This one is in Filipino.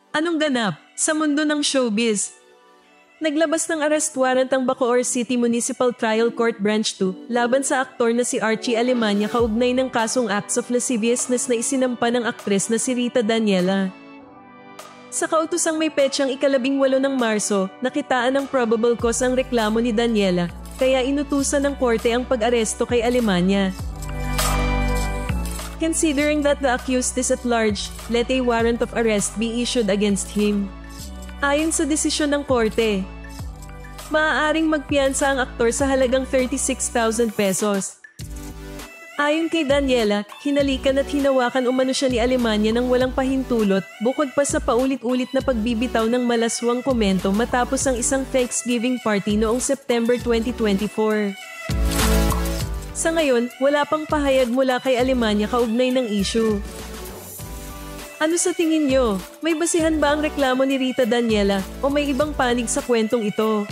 Anong ganap sa mundo ng showbiz? Naglabas ng arrest warrant ang Bacoor City Municipal Trial Court Branch 2 laban sa aktor na si Archie Alemania kaugnay ng kasong acts of lasciviousness na isinampa ng aktres na si Rita Daniela. Sa kautosang may petsang 18 ng Marso, nakitaan ng probable cause ang reklamo ni Daniela, kaya inutusan ng korte ang pag-aresto kay Alemania. Considering that the accused is at large, let a warrant of arrest be issued against him. Ayon sa desisyon ng korte, maaaring magpiyansa ang aktor sa halagang 36,000 pesos. Ayon kay Daniela, hinalikan at hinawakan umano siya ni Alemania ng walang pahintulot bukod pa sa paulit-ulit na pagbibitaw ng malaswang komento matapos ang isang Thanksgiving party noong September 2024. Sa ngayon, wala pang pahayag mula kay Alemania kaugnay ng issue. Ano sa tingin nyo? May basihan ba ang reklamo ni Rita Daniela o may ibang panig sa kwentong ito?